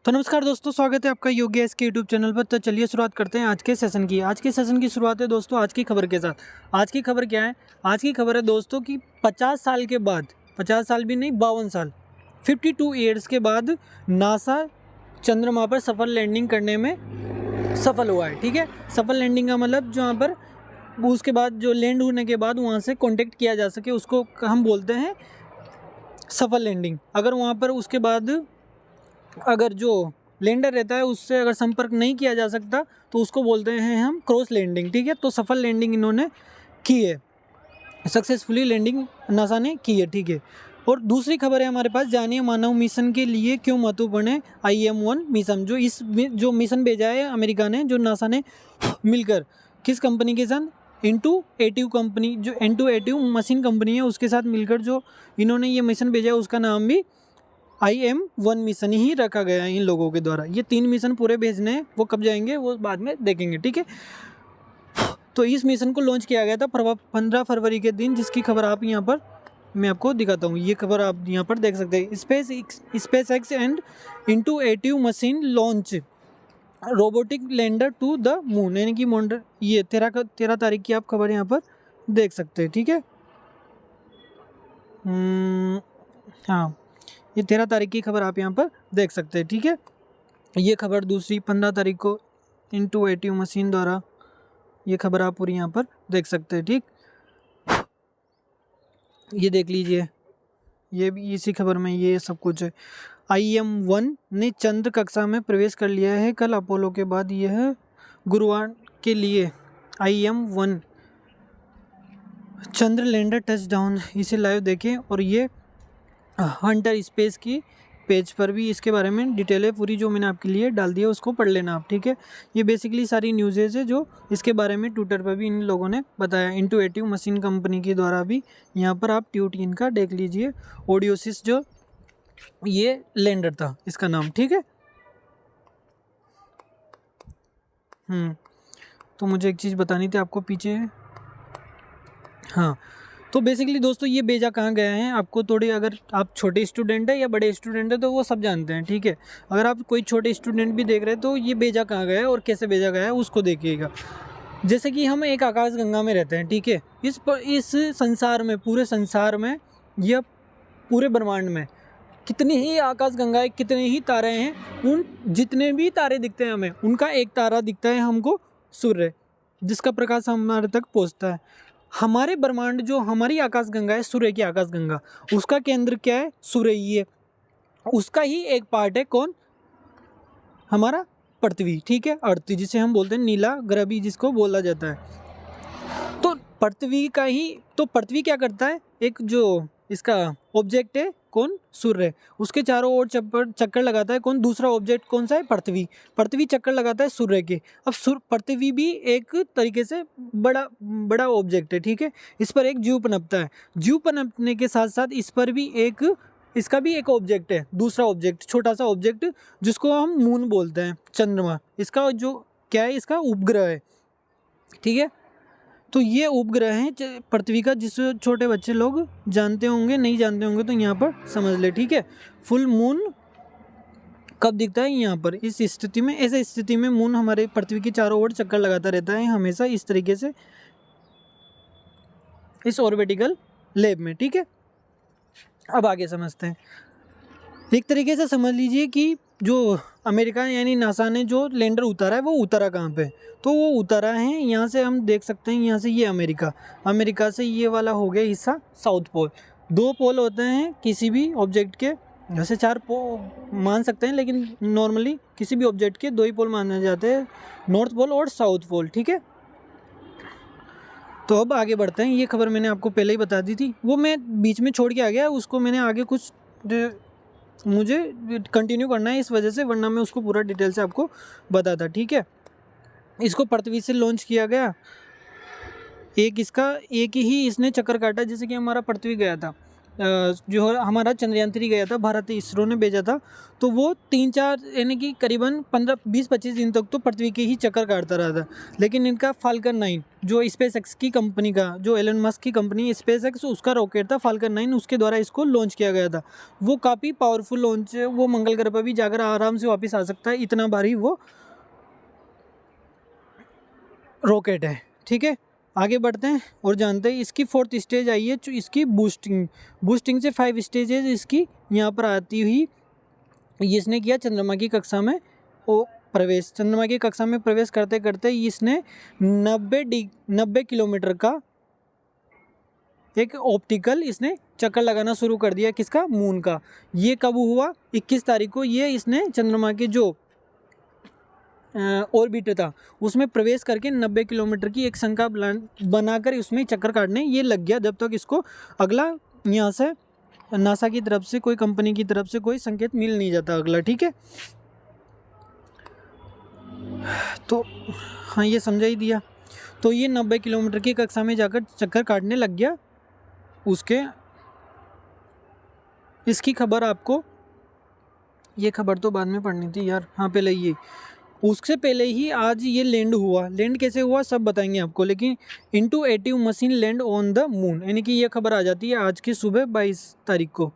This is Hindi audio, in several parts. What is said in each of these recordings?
तो नमस्कार दोस्तों, स्वागत है आपका योगी एस के यूट्यूब चैनल पर। तो चलिए शुरुआत करते हैं आज के सेशन की। आज के सेशन की शुरुआत है दोस्तों आज की खबर के साथ। आज की खबर क्या है? आज की खबर है दोस्तों कि 50 साल के बाद, 50 साल भी नहीं 52 साल, 52 ईयर्स के बाद नासा चंद्रमा पर सफल लैंडिंग करने में सफल हुआ है। ठीक है, सफल लैंडिंग का मतलब जहाँ पर उसके बाद जो लैंड होने के बाद वहाँ से कॉन्टेक्ट किया जा सके उसको हम बोलते हैं सफल लैंडिंग। अगर वहाँ पर उसके बाद अगर जो लैंडर रहता है उससे अगर संपर्क नहीं किया जा सकता तो उसको बोलते हैं हम क्रॉस लैंडिंग। ठीक है, तो सफल लैंडिंग इन्होंने की है, सक्सेसफुली लैंडिंग नासा ने की है। ठीक है, और दूसरी खबर है हमारे पास, जानिए मानव मिशन के लिए क्यों महत्वपूर्ण है IM-1 मिशन। जो मिशन भेजा है अमेरिका ने, जो नासा ने मिलकर किस कंपनी के साथ, इंटूएटिव कंपनी, जो इंटूएटिव मशीन कंपनी है उसके साथ मिलकर जो इन्होंने ये मिशन भेजा है उसका नाम भी IM-1 मिशन ही रखा गया है इन लोगों के द्वारा। ये 3 मिशन पूरे भेजने हैं, वो कब जाएंगे वो बाद में देखेंगे। ठीक है, तो इस मिशन को लॉन्च किया गया था 15 फरवरी के दिन, जिसकी खबर आप यहाँ पर मैं आपको दिखाता हूँ। ये खबर आप यहाँ पर देख सकते हैं। SpaceX and Intuitive Machine launch robotic lander to the moon, यानी कि मॉन्डर। ये 13 तारीख की आप खबर यहाँ पर देख सकते हैं। ठीक है, हाँ, ये 13 तारीख की खबर आप यहाँ पर देख सकते हैं। ठीक है, ये खबर दूसरी 15 तारीख को इंटूएटिव मशीन द्वारा, ये खबर आप पूरी यहाँ पर देख सकते हैं। ठीक, ये देख लीजिए, ये भी इसी खबर में ये सब कुछ है। IM-1 ने चंद्र कक्षा में प्रवेश कर लिया है कल अपोलो के बाद। यह गुरुवार के लिए IM-1 चंद्र लैंडर टच डाउन, इसे लाइव देखें। और ये हंटर स्पेस की पेज पर भी इसके बारे में डिटेल है पूरी, जो मैंने आपके लिए डाल दी है, उसको पढ़ लेना आप। ठीक है, ये बेसिकली सारी न्यूज़ेज है जो इसके बारे में ट्विटर पर भी इन लोगों ने बताया। इंटूएटिव मशीन कंपनी के द्वारा भी यहाँ पर आप ट्वीट इनका देख लीजिए। ओडियोसिस जो ये लैंडर था इसका नाम। ठीक है, तो मुझे एक चीज़ बतानी थी आपको पीछे। हाँ, तो बेसिकली दोस्तों ये भेजा कहाँ गया है आपको थोड़ी, अगर आप छोटे स्टूडेंट है या बड़े स्टूडेंट है तो वो सब जानते हैं। ठीक है, अगर आप कोई छोटे स्टूडेंट भी देख रहे हैं तो ये भेजा कहाँ गया है और कैसे भेजा गया है उसको देखिएगा। जैसे कि हम एक आकाश गंगा में रहते हैं। ठीक है, इस संसार में, पूरे संसार में या पूरे ब्रह्मांड में कितनी ही आकाश गंगाएं, कितने ही तारे हैं, उन जितने भी तारे दिखते हैं हमें, उनका एक तारा दिखता है हमको, सूर्य, जिसका प्रकाश हमारे तक पहुंचता है। हमारे ब्रह्मांड जो हमारी आकाश गंगा है, सूर्य की आकाश गंगा, उसका केंद्र क्या है? सूर्य ही है। उसका ही एक पार्ट है कौन? हमारा पृथ्वी। ठीक है, अर्थ, जिसे हम बोलते हैं नीला ग्रह भी जिसको बोला जाता है। तो पृथ्वी का ही, तो पृथ्वी क्या करता है? एक जो इसका ऑब्जेक्ट है कौन? सूर्य, उसके चारों ओर चक्कर लगाता है कौन? दूसरा ऑब्जेक्ट कौन सा है? पृथ्वी। पृथ्वी चक्कर लगाता है सूर्य के। अब पृथ्वी भी एक तरीके से बड़ा ऑब्जेक्ट है। ठीक है, इस पर एक जीव पनपता है। जीव पनपने के साथ साथ इस पर भी इसका भी एक ऑब्जेक्ट है, दूसरा ऑब्जेक्ट, छोटा सा ऑब्जेक्ट, जिसको हम मून बोलते हैं, चंद्रमा। इसका जो क्या है? इसका उपग्रह है। ठीक है, तो ये उपग्रह है पृथ्वी का, जिस छोटे बच्चे लोग जानते होंगे, नहीं जानते होंगे तो यहाँ पर समझ ले। ठीक है, फुल मून कब दिखता है? यहाँ पर, इस स्थिति में। ऐसे स्थिति में मून हमारे पृथ्वी के चारों ओर चक्कर लगाता रहता है हमेशा इस तरीके से, इस ऑर्बिटिकल लेब में। ठीक है, अब आगे समझते हैं। एक तरीके से समझ लीजिए कि जो अमेरिका यानी नासा ने जो लैंडर उतारा है वो उतारा कहाँ पे? तो वो उतारा है यहाँ से, हम देख सकते हैं यहाँ से, ये अमेरिका से ये वाला हो गया हिस्सा साउथ पोल। 2 पोल होते हैं किसी भी ऑब्जेक्ट के, वैसे 4 मान सकते हैं, लेकिन नॉर्मली किसी भी ऑब्जेक्ट के 2 ही पोल माने जाते हैं, नॉर्थ पोल और साउथ पोल। ठीक है, तो अब आगे बढ़ते हैं। ये खबर मैंने आपको पहले ही बता दी थी, वो मैं बीच में छोड़ के आ गया, उसको मैंने आगे कुछ मुझे कंटिन्यू करना है इस वजह से, वरना मैं उसको पूरा डिटेल से आपको बताता। ठीक है, इसको पृथ्वी से लॉन्च किया गया। एक ही इसने चक्कर काटा, जैसे कि हमारा पृथ्वी गया था, जो हमारा चंद्रयान-3 गया था, भारत इसरो ने भेजा था, तो वो 3-4 यानी कि करीबन 15-20-25 दिन तक तो पृथ्वी के ही चक्कर काटता रहा था। लेकिन इनका फाल्कन 9 जो स्पेस एक्स की कंपनी का, जो एलन मस्क की कंपनी स्पेस एक्स, उसका रॉकेट था फाल्कन 9, उसके द्वारा इसको लॉन्च किया गया था। वो काफ़ी पावरफुल लॉन्च है, वो मंगल ग्रह पर भी जाकर आराम से वापस आ सकता है, इतना भारी वो रॉकेट है। ठीक है, आगे बढ़ते हैं और जानते हैं इसकी 4th स्टेज आई है, जो इसकी बूस्टिंग से 5 स्टेजेस इसकी यहाँ पर आती हुई इसने किया चंद्रमा की कक्षा में वो प्रवेश। चंद्रमा की कक्षा में प्रवेश करते करते इसने 90 किलोमीटर का एक ऑप्टिकल इसने चक्कर लगाना शुरू कर दिया, किसका? मून का। ये कब हुआ? 21 तारीख को ये इसने चंद्रमा के जो ऑर्बिटर था उसमें प्रवेश करके 90 किलोमीटर की एक शंका बनाकर उसमें चक्कर काटने ये लग गया, जब तक इसको अगला यहाँ से नासा की तरफ से, कोई कंपनी की तरफ से कोई संकेत मिल नहीं जाता अगला। ठीक है, तो हाँ ये समझा ही दिया। तो ये 90 किलोमीटर की कक्षा में जाकर चक्कर काटने लग गया। इसकी खबर आपको, ये खबर तो बाद में पढ़नी थी यार, हाँ पहले ये, उससे पहले ही आज ये लैंड हुआ। लैंड कैसे हुआ सब बताएंगे आपको, लेकिन Intuitive Machine land on the moon, यानी कि ये खबर आ जाती है आज की सुबह 22 तारीख को।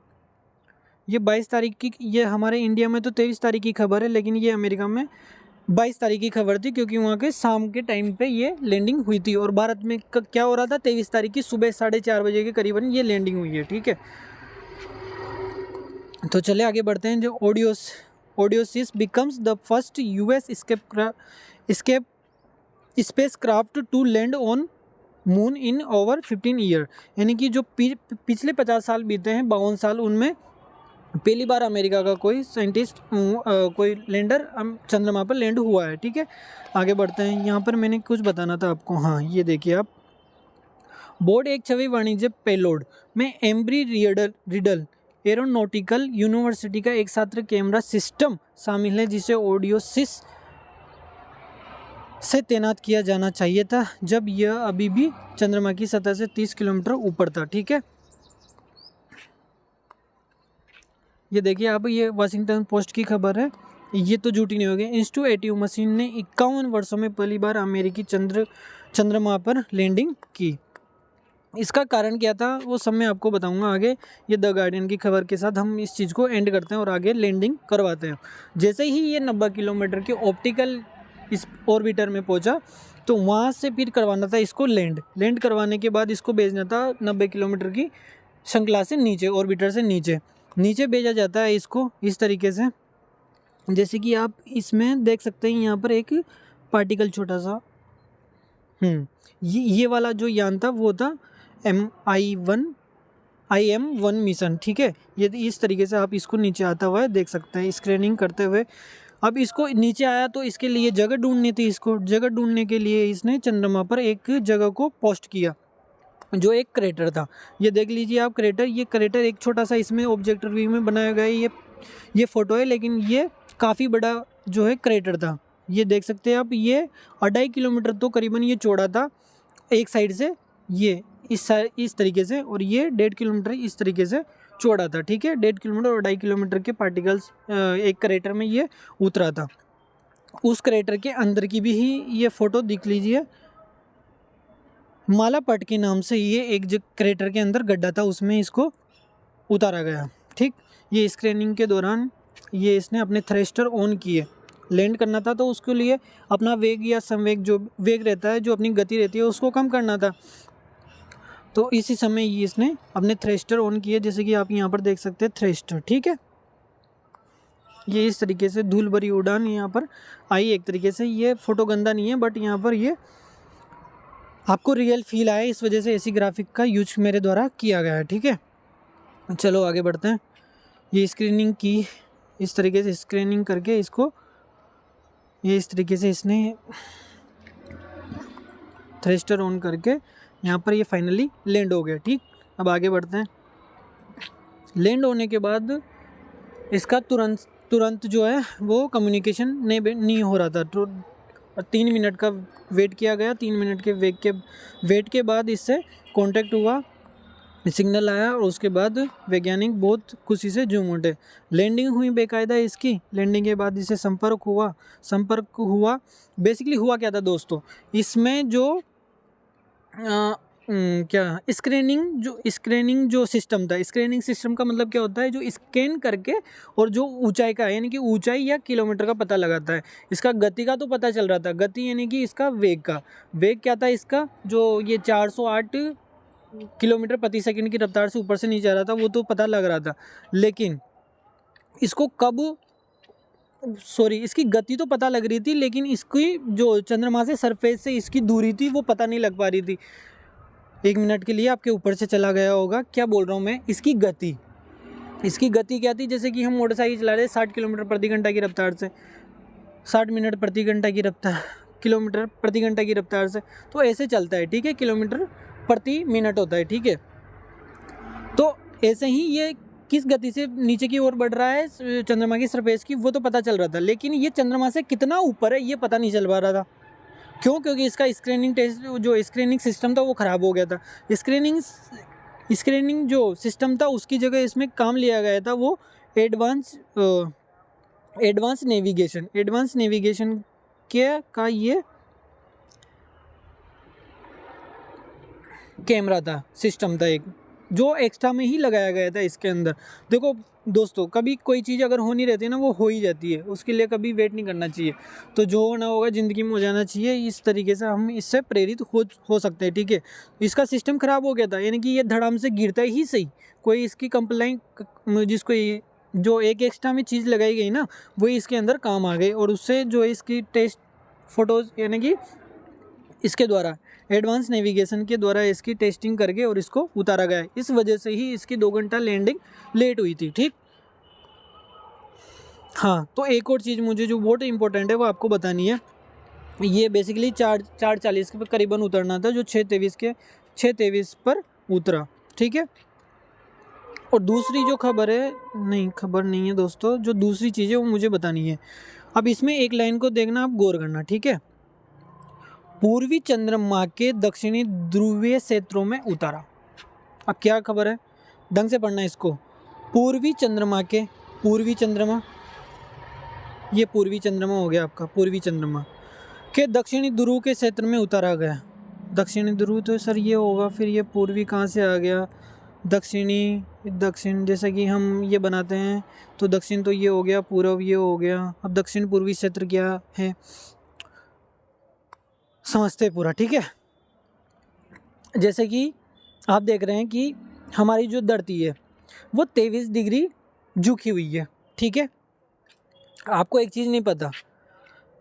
ये 22 तारीख की, ये हमारे इंडिया में तो 23 तारीख की खबर है, लेकिन ये अमेरिका में 22 तारीख की खबर थी, क्योंकि वहाँ के शाम के टाइम पे ये लैंडिंग हुई थी। और भारत में क्या हो रहा था? 23 तारीख की सुबह 4:30 बजे के करीबन ये लैंडिंग हुई है। ठीक है, तो चले आगे बढ़ते हैं। जो Odysseus becomes the first US spacecraft to land on moon in over 15 year, यानी कि जो पिछले 50 साल बीते हैं, 52 साल, उनमें पहली बार अमेरिका का कोई साइंटिस्ट, कोई लैंडर चंद्रमा पर लैंड हुआ है। ठीक है, आगे बढ़ते हैं। यहाँ पर मैंने कुछ बताना था आपको, हाँ ये देखिए आप, बोर्ड एक छवि वाणिज्य पेलोड में एम्ब्री रिडल एरोनॉटिकल यूनिवर्सिटी का एक छात्र कैमरा सिस्टम शामिल है, जिसे ओडियोसिस से तैनात किया जाना चाहिए था जब यह अभी भी चंद्रमा की सतह से 30 किलोमीटर ऊपर था। ठीक है, ये देखिए आप, ये वाशिंगटन पोस्ट की खबर है, ये तो झूठी नहीं होगी। इंस्टूएटिव मशीन ने 51 वर्षों में पहली बार अमेरिकी चंद्रमा पर लैंडिंग की। इसका कारण क्या था वो सब मैं आपको बताऊंगा आगे। ये द गार्डियन की खबर के साथ हम इस चीज़ को एंड करते हैं और आगे लैंडिंग करवाते हैं। जैसे ही ये 90 किलोमीटर के ऑप्टिकल इस ऑर्बिटर में पहुंचा, तो वहाँ से फिर करवाना था इसको लैंड करवाने के बाद इसको भेजना था 90 किलोमीटर की श्रृंखला से नीचे, ऑर्बिटर से नीचे भेजा जाता है इसको इस तरीके से, जैसे कि आप इसमें देख सकते हैं। यहाँ पर एक पार्टिकल छोटा सा, ये वाला जो यान था वो था IM-1 मिशन। ठीक है, ये इस तरीके से आप इसको नीचे आता हुआ देख सकते हैं स्क्रीनिंग करते हुए। अब इसको नीचे आया तो इसके लिए जगह ढूंढनी थी। इसको जगह ढूंढने के लिए इसने चंद्रमा पर एक जगह को पोस्ट किया, जो एक क्रेटर था। ये देख लीजिए आप क्रेटर, ये क्रेटर एक छोटा सा इसमें ऑब्जेक्टिव व्यू में बनाया गया है। ये फोटो है, लेकिन ये काफ़ी बड़ा जो है क्रेटर था। ये देख सकते हैं आप, ये 2.5 किलोमीटर तो करीबन ये चौड़ा था एक साइड से, ये इस तरीके से, और ये 1.5 किलोमीटर इस तरीके से चौड़ा था। ठीक है, 1.5 किलोमीटर और 2.5 किलोमीटर के पार्टिकल्स एक क्रेटर में ये उतरा था। उस क्रेटर के अंदर की भी ही ये फोटो दिख लीजिए, मालापट के नाम से ये एक जो क्रेटर के अंदर गड्ढा था उसमें इसको उतारा गया। ठीक, ये स्क्रीनिंग के दौरान ये इसने अपने थ्रस्टर ऑन किए, लैंड करना था तो उसके लिए अपना वेग या संवेग, जो वेग रहता है, जो अपनी गति रहती है, उसको कम करना था। तो इसी समय ये इसने अपने थ्रस्टर ऑन किए, जैसे कि आप यहाँ पर देख सकते हैं थ्रस्टर। ठीक है, ये इस तरीके से धूल भरी उड़ान यहाँ पर आई। एक तरीके से ये फोटो गंदा नहीं है, बट यहाँ पर ये आपको रियल फील आया, इस वजह से ऐसी ग्राफिक का यूज मेरे द्वारा किया गया है। ठीक है, चलो आगे बढ़ते हैं। ये स्क्रीनिंग की इस तरीके से स्क्रीनिंग करके इसको, ये इस तरीके से इसने थ्रस्टर ऑन करके यहाँ पर ये फाइनली लैंड हो गया। ठीक, अब आगे बढ़ते हैं। लैंड होने के बाद इसका तुरंत जो है वो कम्युनिकेशन नहीं हो रहा था, तो 3 मिनट का वेट किया गया। 3 मिनट के वेट के बाद इससे कांटेक्ट हुआ सिग्नल आया और उसके बाद वैज्ञानिक बहुत खुशी से झूम उठे। लैंडिंग हुई बेकायदा इसकी। लैंडिंग के बाद इसे संपर्क हुआ। बेसिकली हुआ क्या था दोस्तों, इसमें जो स्क्रीनिंग जो सिस्टम था, स्क्रीनिंग सिस्टम का मतलब क्या होता है, जो स्कैन करके और जो ऊंचाई का यानी कि ऊंचाई या किलोमीटर का पता लगाता है। इसका गति का तो पता चल रहा था, गति यानी कि इसका वेग का। वेग क्या था इसका, जो ये 408 किलोमीटर प्रति सेकंड की रफ्तार से ऊपर से नीचे आ रहा था, वो तो पता लग रहा था। लेकिन इसको इसकी गति तो पता लग रही थी, लेकिन इसकी जो चंद्रमा से सरफेस से इसकी दूरी थी वो पता नहीं लग पा रही थी। 1 मिनट के लिए आपके ऊपर से चला गया होगा। क्या बोल रहा हूँ मैं, इसकी गति क्या थी, जैसे कि हम मोटरसाइकिल चला रहे 60 किलोमीटर प्रति घंटा की रफ्तार से, 60 मिनट प्रति घंटा की रफ्तार, किलोमीटर प्रति घंटा की रफ्तार से, तो ऐसे चलता है, ठीक है, किलोमीटर प्रति मिनट होता है, ठीक है। तो ऐसे ही ये किस गति से नीचे की ओर बढ़ रहा है चंद्रमा की सरफेस की, वो तो पता चल रहा था, लेकिन ये चंद्रमा से कितना ऊपर है ये पता नहीं चल पा रहा था। क्यों? क्योंकि इसका स्क्रीनिंग सिस्टम था वो ख़राब हो गया था। स्क्रीनिंग जो सिस्टम था उसकी जगह इसमें काम लिया गया था वो एडवांस नेविगेशन का ये कैमरा था, सिस्टम था एक, जो एक्स्ट्रा में ही लगाया गया था इसके अंदर। देखो दोस्तों, कभी कोई चीज़ अगर हो नहीं रहती ना, वो हो ही जाती है, उसके लिए कभी वेट नहीं करना चाहिए। तो जो होना होगा ज़िंदगी में हो जाना चाहिए। इस तरीके से हम इससे प्रेरित हो सकते हैं, ठीक है। इसका सिस्टम ख़राब हो गया था, यानी कि ये धड़ाम से गिरता ही सही, कोई इसकी कंप्लेंट जिसको जो एक एक्स्ट्रा में चीज़ लगाई गई ना, वही इसके अंदर काम आ गई, और उससे जो इसकी टेस्ट फोटोज़ यानी कि इसके द्वारा एडवांस नेविगेशन के द्वारा इसकी टेस्टिंग करके और इसको उतारा गया है। इस वजह से ही इसकी 2 घंटा लैंडिंग लेट हुई थी, ठीक। हाँ, तो एक और चीज़ मुझे जो बहुत इंपॉर्टेंट है वो आपको बतानी है। ये बेसिकली 4:40 के करीबन उतरना था, जो 6:23 पर उतरा, ठीक है। और दूसरी जो खबर नहीं है दोस्तों, जो दूसरी चीज़ है वो मुझे बतानी है। अब इसमें एक लाइन को देखना, आप गौर करना, ठीक है। पूर्वी चंद्रमा के दक्षिणी ध्रुवीय क्षेत्रों में उतारा। अब क्या खबर है, ढंग से पढ़ना इसको। पूर्वी चंद्रमा ये पूर्वी चंद्रमा हो गया आपका, पूर्वी चंद्रमा के दक्षिणी ध्रुव के क्षेत्र में उतारा गया। दक्षिणी ध्रुव तो सर ये होगा, फिर ये पूर्वी कहाँ से आ गया, दक्षिण जैसा कि हम ये बनाते हैं, तो दक्षिण तो ये हो गया, पूर्व ये हो गया। अब दक्षिण पूर्वी क्षेत्र क्या है समझते पूरा, ठीक है। जैसे कि आप देख रहे हैं कि हमारी जो धरती है वो 23 डिग्री झुकी हुई है, ठीक है। आपको एक चीज़ नहीं पता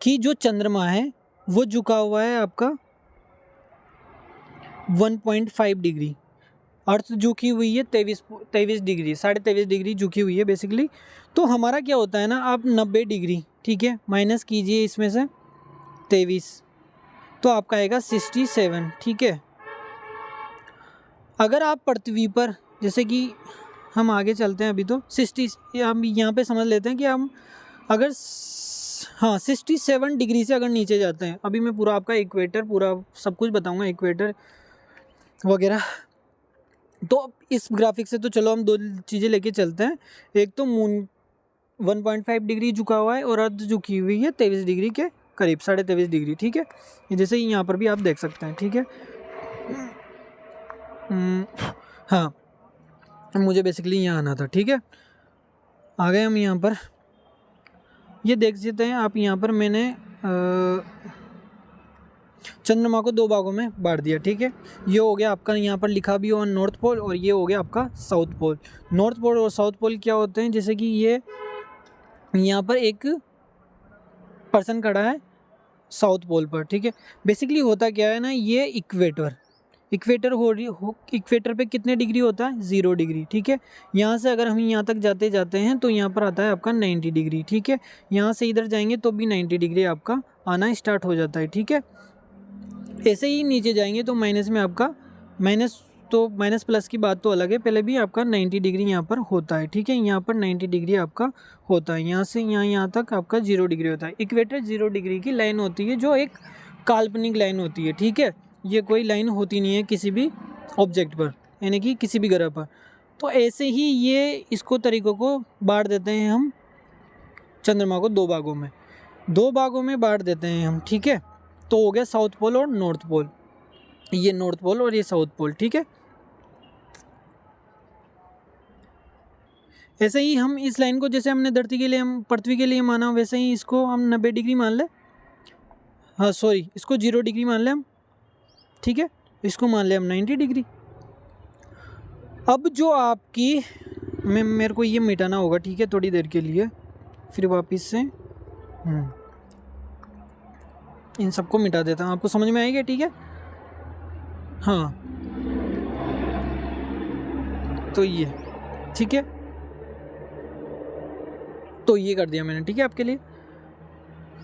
कि जो चंद्रमा है वो झुका हुआ है आपका 1.5 डिग्री, अर्थ झुकी हुई है 23 डिग्री, 23.5 डिग्री झुकी हुई है बेसिकली। तो हमारा क्या होता है ना, आप 90 डिग्री, ठीक है, माइनस कीजिए इसमें से 23, तो आपका आएगा 67, ठीक है। अगर आप पृथ्वी पर, जैसे कि हम आगे चलते हैं, अभी तो 60, हम यहाँ पे समझ लेते हैं कि हम अगर 67 डिग्री से अगर नीचे जाते हैं, अभी मैं पूरा आपका इक्वेटर पूरा सब कुछ बताऊंगा, इक्वेटर वगैरह। तो इस ग्राफिक से तो चलो हम 2 चीज़ें लेके चलते हैं। एक तो मून 1.5 डिग्री झुका हुआ है और अर्थ झुकी हुई है 23 डिग्री के करीब, 23.5 डिग्री, ठीक है। जैसे यहाँ पर भी आप देख सकते हैं, ठीक है। हाँ, मुझे बेसिकली यहाँ आना था, ठीक है। आ गए हम यहाँ पर, ये देख सकते हैं आप, यहाँ पर मैंने चंद्रमा को 2 भागों में बांट दिया, ठीक है। ये हो गया आपका, यहाँ पर लिखा भी हो नॉर्थ पोल, और ये हो गया आपका साउथ पोल। नॉर्थ पोल और साउथ पोल क्या होते हैं, जैसे कि ये यहाँ पर एक पर्सन खड़ा है साउथ पोल पर, ठीक है। बेसिकली होता क्या है ना, ये इक्वेटर पे कितने डिग्री होता है, 0 डिग्री, ठीक है। यहाँ से अगर हम यहाँ तक जाते हैं तो यहाँ पर आता है आपका 90 डिग्री, ठीक है। यहाँ से इधर जाएंगे तो भी 90 डिग्री आपका आना स्टार्ट हो जाता है, ठीक है। ऐसे ही नीचे जाएंगे तो माइनस में आपका माइनस प्लस की बात तो अलग है, पहले भी आपका 90 डिग्री यहाँ पर होता है, ठीक है। यहाँ पर 90 डिग्री आपका होता है, यहाँ से यहाँ तक आपका 0 डिग्री होता है। इक्वेटर 0 डिग्री की लाइन होती है, जो एक काल्पनिक लाइन होती है, ठीक है। ये कोई लाइन होती नहीं है किसी भी ऑब्जेक्ट पर, यानी कि किसी भी ग्रह पर। तो ऐसे ही ये इसको तरीकों को बांट देते हैं हम चंद्रमा को 2 भागों में, 2 भागों में बांट देते हैं हम, ठीक है। तो हो गया साउथ पोल और नॉर्थ पोल, ये नॉर्थ पोल और ये साउथ पोल, ठीक है। ऐसे ही हम इस लाइन को जैसे हमने धरती के लिए, हम पृथ्वी के लिए माना, वैसे ही इसको हम 90 डिग्री मान लें, हाँ सॉरी, इसको 0 डिग्री मान लें हम, ठीक है। इसको मान लें हम 90 डिग्री। अब जो आपकी मेरे को ये मिटाना होगा, ठीक है, थोड़ी देर के लिए, फिर वापस से इन सबको मिटा देता हूँ, आपको समझ में आएगा, ठीक है। हाँ तो ये ठीक है, तो ये कर दिया मैंने, ठीक है, आपके लिए।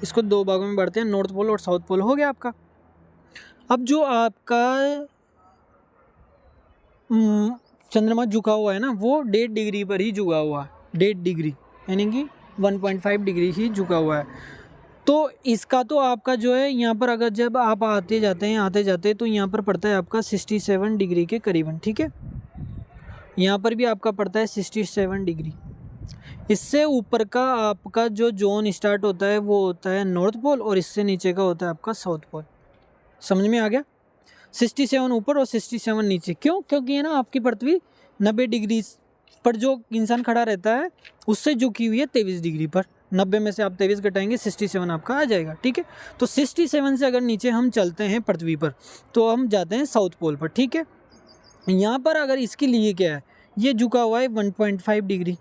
इसको 2 भागों में बांटते हैं, नॉर्थ पोल और साउथ पोल, हो गया आपका। अब जो आपका चंद्रमा झुका हुआ है ना, वो 1.5 डिग्री पर ही झुका हुआ है, 1.5 डिग्री यानी कि 1.5 डिग्री ही झुका हुआ है। तो इसका तो आपका जो है यहाँ पर, अगर जब आप आते जाते हैं तो यहाँ पर पड़ता है आपका 67 डिग्री के करीबन, ठीक है। यहाँ पर भी आपका पड़ता है 67 डिग्री। इससे ऊपर का आपका जो जोन स्टार्ट होता है वो होता है नॉर्थ पोल, और इससे नीचे का होता है आपका साउथ पोल। समझ में आ गया? 67 ऊपर और 67 नीचे। क्यों? क्योंकि है ना आपकी पृथ्वी 90 डिग्री पर जो इंसान खड़ा रहता है उससे झुकी हुई है 23 डिग्री पर। 90 में से आप 23 घटाएंगे 67 आपका आ जाएगा, ठीक है। तो 67 से अगर नीचे हम चलते हैं पृथ्वी पर तो हम जाते हैं साउथ पोल पर, ठीक है। यहाँ पर अगर इसके लिए क्या है, ये झुका हुआ है 1.5 डिग्री।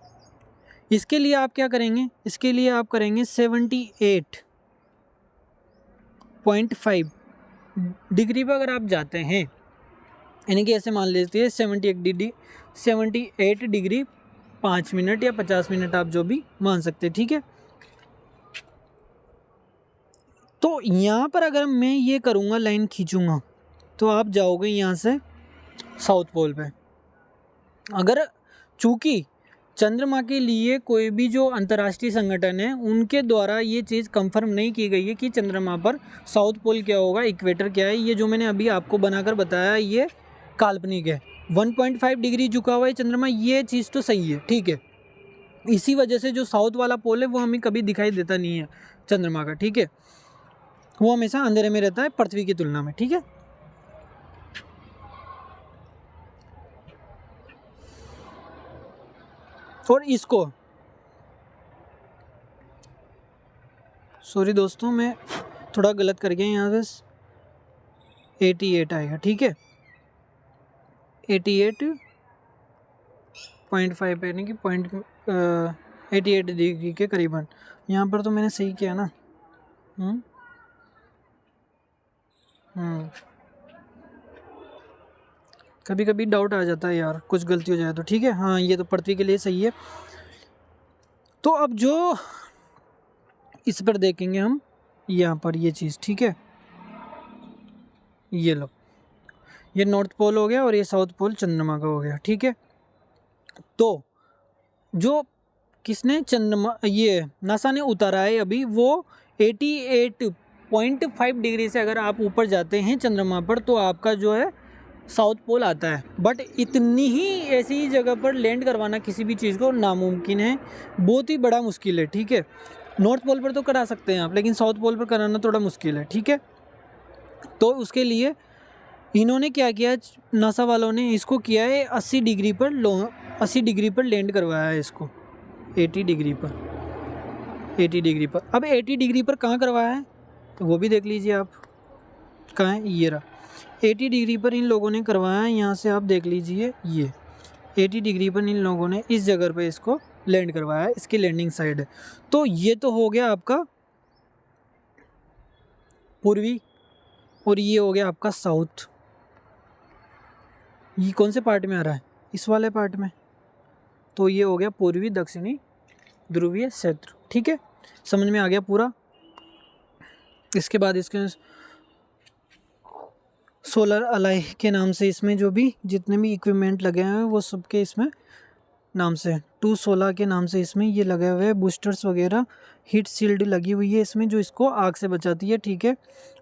इसके लिए आप क्या करेंगे, इसके लिए आप करेंगे 78.5 डिग्री पर अगर आप जाते हैं, यानी कि ऐसे मान लेते हैं 78 डिग्री 5 मिनट या 50 मिनट आप जो भी मान सकते हैं, ठीक है। तो यहाँ पर अगर मैं ये करूँगा, लाइन खींचूँगा, तो आप जाओगे यहाँ से साउथ पोल पे। अगर चूँकि चंद्रमा के लिए कोई भी जो अंतर्राष्ट्रीय संगठन है उनके द्वारा ये चीज़ कंफर्म नहीं की गई है कि चंद्रमा पर साउथ पोल क्या होगा, इक्वेटर क्या है। ये जो मैंने अभी आपको बनाकर बताया ये काल्पनिक है। 1.5 डिग्री झुका हुआ है चंद्रमा, ये चीज़ तो सही है, ठीक है। इसी वजह से जो साउथ वाला पोल है वो हमें कभी दिखाई देता नहीं है चंद्रमा का, ठीक है। वो हमेशा अंधेरे में रहता है पृथ्वी की तुलना में, ठीक है। और इसको, सॉरी दोस्तों मैं थोड़ा गलत कर गया यहाँ से, 88 आएगा, ठीक है। 88.5 यानी कि 88 डिग्री के करीबन। यहाँ पर तो मैंने सही किया ना। कभी कभी डाउट आ जाता है यार, कुछ गलती हो जाए तो, ठीक है। हाँ ये तो पृथ्वी के लिए सही है। तो अब जो इस पर देखेंगे हम यहाँ पर ये चीज़, ठीक है। ये लो, ये नॉर्थ पोल हो गया और ये साउथ पोल चंद्रमा का हो गया, ठीक है। तो जो किसने चंद्रमा, ये नासा ने उतारा है अभी, वो 88.5 डिग्री से अगर आप ऊपर जाते हैं चंद्रमा पर तो आपका जो है साउथ पोल आता है। बट इतनी ही ऐसी जगह पर लैंड करवाना किसी भी चीज़ को नामुमकिन है, बहुत ही बड़ा मुश्किल है, ठीक है। नॉर्थ पोल पर तो करा सकते हैं आप, लेकिन साउथ पोल पर कराना थोड़ा मुश्किल है, ठीक है। तो उसके लिए इन्होंने क्या किया, नासा वालों ने इसको किया है 80 डिग्री पर लैंड करवाया है इसको, 80 डिग्री पर। अब 80 डिग्री पर कहाँ करवाया है तो वो भी देख लीजिए आप, कहाँ है, ये रहा 80 डिग्री पर इन लोगों ने करवाया है। यहाँ से आप देख लीजिए, ये 80 डिग्री पर इन लोगों ने इस जगह पर इसको लैंड करवाया है, इसकी लैंडिंग साइड है। तो ये तो हो गया आपका पूर्वी, और ये हो गया आपका साउथ। ये कौन से पार्ट में आ रहा है, इस वाले पार्ट में। तो ये हो गया पूर्वी दक्षिणी ध्रुवीय क्षेत्र, ठीक है। समझ में आ गया पूरा। इसके बाद इसके सोलर अलाई के नाम से इसमें जो भी जितने भी इक्विपमेंट लगे हैं वो सबके इसमें नाम से 216 के नाम से इसमें ये लगे हुए हैं, बूस्टर्स वगैरह, हीट शील्ड लगी हुई है इसमें जो इसको आग से बचाती है, ठीक है।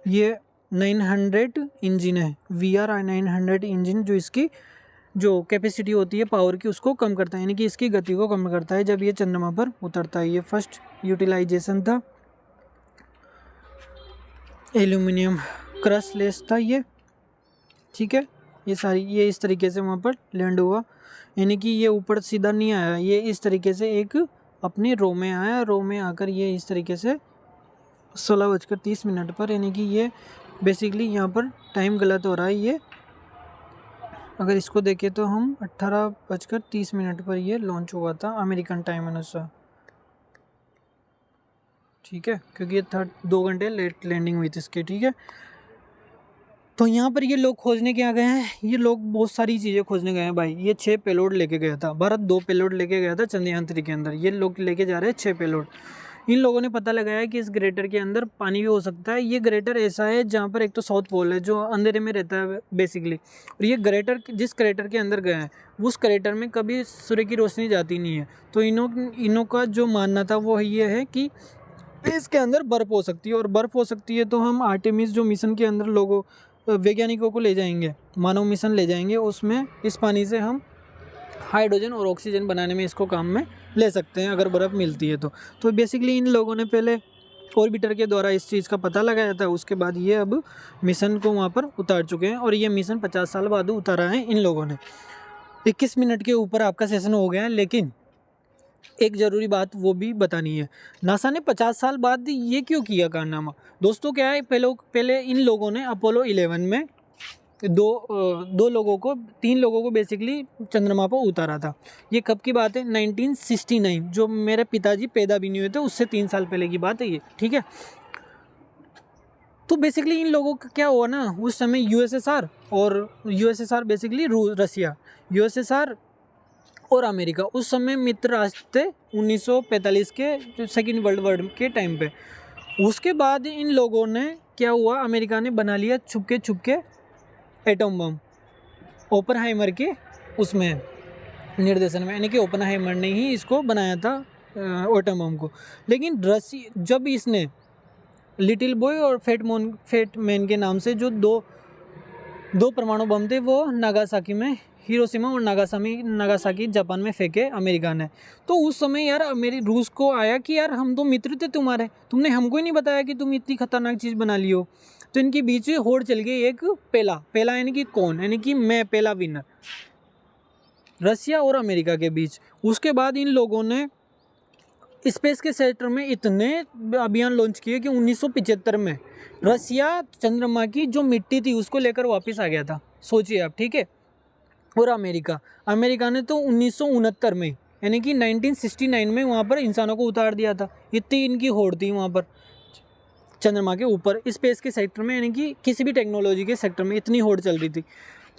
ये 900 इंजन है, VR 900 इंजन जो इसकी जो कैपेसिटी होती है पावर की उसको कम करता है, यानी कि इसकी गति को कम करता है जब ये चंद्रमा पर उतरता है। ये फर्स्ट यूटिलाइजेशन था, एल्यूमिनियम क्रश लेस था ये, ठीक है। ये इस तरीके से वहाँ पर लैंड हुआ, यानी कि ये ऊपर सीधा नहीं आया, ये इस तरीके से एक अपनी रो में आया, रो में आकर ये इस तरीके से 16:30 पर, यानी कि ये बेसिकली यहाँ पर टाइम गलत हो रहा है। ये अगर इसको देखें तो हम 18:30 पर ये लॉन्च हुआ था अमेरिकन टाइम अनुसार, ठीक है, क्योंकि ये 2 घंटे लेट लैंडिंग हुई थी इसकी, ठीक है। तो यहाँ पर ये लोग खोजने क्या गए हैं, ये लोग बहुत सारी चीज़ें खोजने गए हैं भाई। ये 6 पेलोड लेके गया था, भारत 2 पेलोड लेके गया था चंद्रयान 3 के अंदर, ये लोग लेके जा रहे हैं 6 पेलोड। इन लोगों ने पता लगाया कि इस ग्रेटर के अंदर पानी भी हो सकता है। ये ग्रेटर ऐसा है जहाँ पर एक तो साउथ पोल है जो अंधेरे में रहता है बेसिकली, और ये ग्रेटर जिस क्रेटर के अंदर गया है उस क्रेटर में कभी सूर्य की रोशनी जाती नहीं है। तो इनों का जो मानना था वो ये है कि इसके अंदर बर्फ़ हो सकती है, और बर्फ़ हो सकती है तो हम आर्टेमिस जो मिशन के अंदर लोगों वैज्ञानिकों को ले जाएंगे, मानव मिशन ले जाएंगे, उसमें इस पानी से हम हाइड्रोजन और ऑक्सीजन बनाने में इसको काम में ले सकते हैं अगर बर्फ़ मिलती है तो बेसिकली इन लोगों ने पहले ऑर्बिटर के द्वारा इस चीज़ का पता लगाया था, उसके बाद ये अब मिशन को वहाँ पर उतार चुके हैं, और ये मिशन 50 साल बाद उतारा है इन लोगों ने। 21 मिनट के ऊपर आपका सेशन हो गया है, लेकिन एक ज़रूरी बात वो भी बतानी है, नासा ने 50 साल बाद ये क्यों किया कारनामा। दोस्तों क्या है, पहले इन लोगों ने अपोलो 11 में तीन लोगों को बेसिकली चंद्रमा पर उतारा था। ये कब की बात है, 1969, जो मेरे पिताजी पैदा भी नहीं हुए थे उससे 3 साल पहले की बात है ये, ठीक है। तो बेसिकली इन लोगों का क्या हुआ ना, उस समय यूएसएसआर बेसिकली रसिया, यूएसएसआर और अमेरिका उस समय मित्र राष्ट्र थे 1945 के सेकेंड वर्ल्ड वॉर के टाइम पे। उसके बाद इन लोगों ने क्या हुआ, अमेरिका ने बना लिया छुपके एटम बम, ओपनहाइमर के उसमें निर्देशन में, यानी कि ओपनहाइमर ने ही इसको बनाया था एटम बम को। लेकिन जब इसने लिटिल बॉय और फेट मैन के नाम से जो दो परमाणु बम थे वो नागासाकी में, हिरोशिमा और नागासाकी जापान में फेंके अमेरिका ने, तो उस समय यार रूस को आया कि यार हम तो मित्र थे तुम्हारे, तुमने हमको ही नहीं बताया कि तुम इतनी खतरनाक चीज़ बना ली हो। तो इनके बीच होड़ चल गई एक पहला यानी कि कौन, यानी कि मैं पहला विनर, रसिया और अमेरिका के बीच। उसके बाद इन लोगों ने स्पेस के सेक्टर में इतने अभियान लॉन्च किए कि 1975 में रसिया चंद्रमा की जो मिट्टी थी उसको लेकर वापस आ गया था, सोचिए आप, ठीक है। और अमेरिका ने तो 1969 में, यानी कि 1969 में वहाँ पर इंसानों को उतार दिया था। इतनी इनकी होड़ थी वहाँ पर चंद्रमा के ऊपर स्पेस के सेक्टर में, यानी कि किसी भी टेक्नोलॉजी के सेक्टर में इतनी होड़ चल रही थी।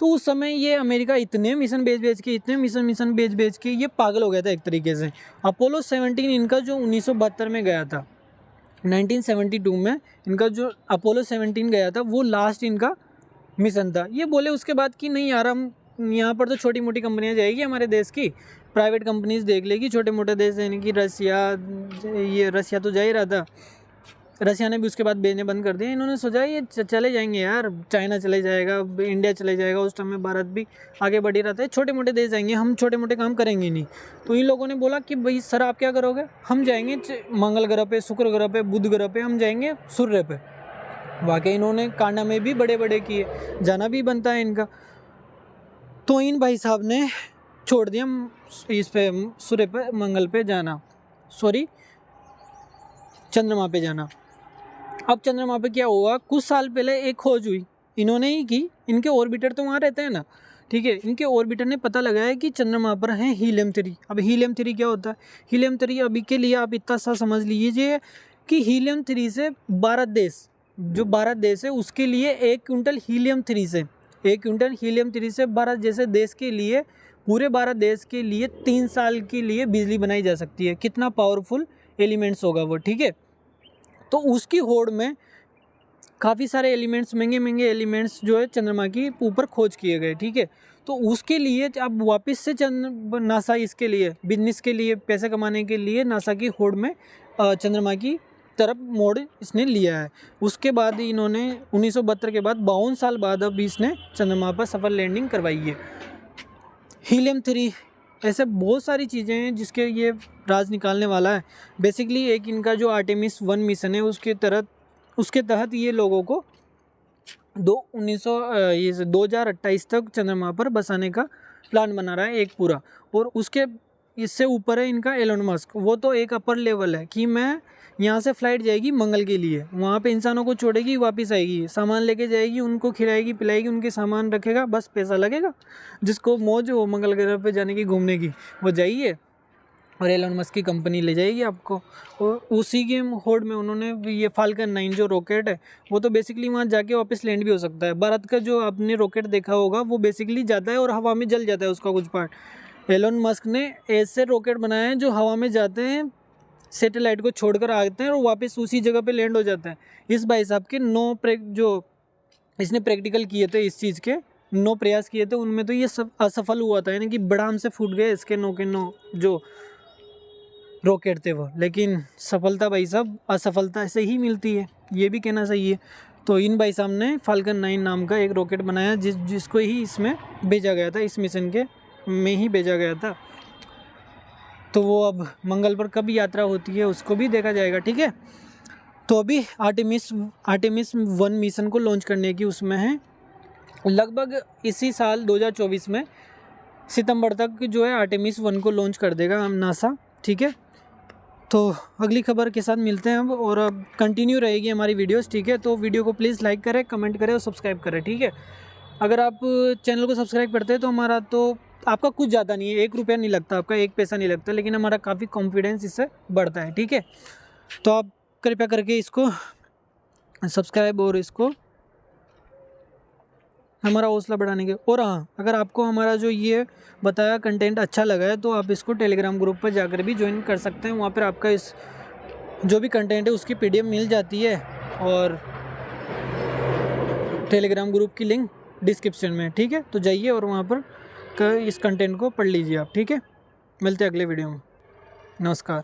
तो उस समय ये अमेरिका इतने मिशन भेज के ये पागल हो गया था एक तरीके से। अपोलो 17 इनका जो 1972 में गया था, 1972 में इनका जो अपोलो 17 गया था वो लास्ट इनका मिशन था। ये बोले उसके बाद कि नहीं यार, हम यहाँ पर तो छोटी मोटी कंपनियाँ जाएगी हमारे देश की, प्राइवेट कंपनीज देख लेगी, छोटे मोटे देश यानी कि रसिया तो जा ही रहा था, रसिया ने भी उसके बाद भेजने बंद कर दिया। इन्होंने सोचा ये चले जाएंगे यार, चाइना चले जाएगा, इंडिया चले जाएगा, उस टाइम में भारत भी आगे बढ़ ही रहा था, छोटे मोटे देश जाएंगे, हम छोटे मोटे काम करेंगे नहीं। तो इन लोगों ने बोला कि भाई सर आप क्या करोगे, हम जाएंगे मंगल ग्रह पे, शुक्र ग्रह पे, बुध ग्रह पे, हम जाएंगे सूर्य पे। वाकई इन्होंने कारनामे भी बड़े बड़े किए, जाना भी बनता है इनका। तो इन भाई साहब ने छोड़ दिया इस पे सूर्य पे, मंगल पे जाना, चंद्रमा पे जाना। अब चंद्रमा पे क्या हुआ, कुछ साल पहले एक खोज हुई, इन्होंने ही की, इनके ऑर्बिटर तो वहाँ रहते हैं ना, ठीक है। इनके ऑर्बिटर ने पता लगाया कि चंद्रमा पर है हीलियम 3। अब हीलियम 3 क्या होता है, हीलियम 3 अभी के लिए आप इतना सा समझ लीजिए कि हीलियम 3 से भारत देश है उसके लिए 1 क्विंटल हीलियम 3 से भारत जैसे देश के लिए, पूरे भारत देश के लिए 3 साल के लिए बिजली बनाई जा सकती है। कितना पावरफुल एलिमेंट्स होगा वो, ठीक है। तो उसकी होड़ में काफ़ी सारे एलिमेंट्स, महंगे एलिमेंट्स जो है चंद्रमा की ऊपर खोज किए गए, ठीक है। तो उसके लिए अब वापस से नासा इसके लिए बिजनेस के लिए, पैसे कमाने के लिए नासा की होड़ में चंद्रमा की तरफ मोड़ इसने लिया है। उसके बाद इन्होंने 1972 के बाद 52 साल बाद अब इसने चंद्रमा पर सफल लैंडिंग करवाई है। हीलियम-3, ऐसे बहुत सारी चीज़ें हैं जिसके ये राज निकालने वाला है। बेसिकली एक इनका जो आर्टेमिस 1 मिशन है उसके तहत ये लोगों को 2028 तक चंद्रमा पर बसाने का प्लान बना रहा है एक पूरा। और उसके इससे ऊपर है इनका एलोन मस्क, वो तो एक अपर लेवल है कि मैं यहाँ से फ्लाइट जाएगी मंगल के लिए, वहाँ पे इंसानों को छोड़ेगी, वापस आएगी, सामान लेके जाएगी, उनको खिलाएगी पिलाएगी, उनके सामान रखेगा, बस पैसा लगेगा। जिसको मौज हो मंगल ग्रह पे जाने की, घूमने की, वो जाइए और एलोन मस्क की कंपनी ले जाएगी आपको। और उसी के होड़ में उन्होंने ये फाल्कन 9 जो रॉकेट है वो तो बेसिकली वहाँ जाके वापस लैंड भी हो सकता है। भारत का जो आपने रॉकेट देखा होगा वो बेसिकली जाता है और हवा में जल जाता है उसका कुछ पार्ट। एलोन मस्क ने ऐसे रॉकेट बनाए हैं जो हवा में जाते हैं, सैटेलाइट को छोड़कर आते हैं और वापस उसी जगह पे लैंड हो जाते हैं। इस भाई साहब के जो इसने प्रैक्टिकल किए थे, इस चीज़ के 9 प्रयास किए थे, उनमें तो ये सब असफल हुआ था, यानी कि बड़ा हमसे फूट गए इसके 9 के 9 जो रॉकेट थे वो। लेकिन सफलता भाई साहब असफलता से ही मिलती है, ये भी कहना सही है। तो इन भाई साहब ने फाल्कन 9 नाम का एक रॉकेट बनाया जिसको ही इसमें भेजा गया था, इस मिशन के में ही भेजा गया था। तो वो अब मंगल पर कब यात्रा होती है उसको भी देखा जाएगा, ठीक है। तो अभी आर्टेमिस 1 मिशन को लॉन्च करने की उसमें है, लगभग इसी साल 2024 में सितंबर तक जो है आर्टेमिस 1 को लॉन्च कर देगा नासा, ठीक है। तो अगली खबर के साथ मिलते हैं अब, और अब कंटिन्यू रहेगी हमारी वीडियोस, ठीक है। तो वीडियो को प्लीज़ लाइक करें, कमेंट करें और सब्सक्राइब करें, ठीक है। अगर आप चैनल को सब्सक्राइब करते हैं तो हमारा तो आपका कुछ ज़्यादा नहीं है, 1 रुपया नहीं लगता, आपका 1 पैसा नहीं लगता, लेकिन हमारा काफ़ी कॉन्फिडेंस इससे बढ़ता है, ठीक है। तो आप कृपया करके इसको सब्सक्राइब और इसको हमारा हौसला बढ़ाने के। और हाँ, अगर आपको हमारा जो ये बताया कंटेंट अच्छा लगा है तो आप इसको टेलीग्राम ग्रुप पर जाकर भी ज्वाइन कर सकते हैं। वहाँ पर आपका इस जो भी कंटेंट है उसकी PDF मिल जाती है, और टेलीग्राम ग्रुप की लिंक डिस्क्रिप्शन में, ठीक है। तो जाइए और वहाँ पर इस कंटेंट को पढ़ लीजिए आप, ठीक है। मिलते हैं अगले वीडियो में, नमस्कार।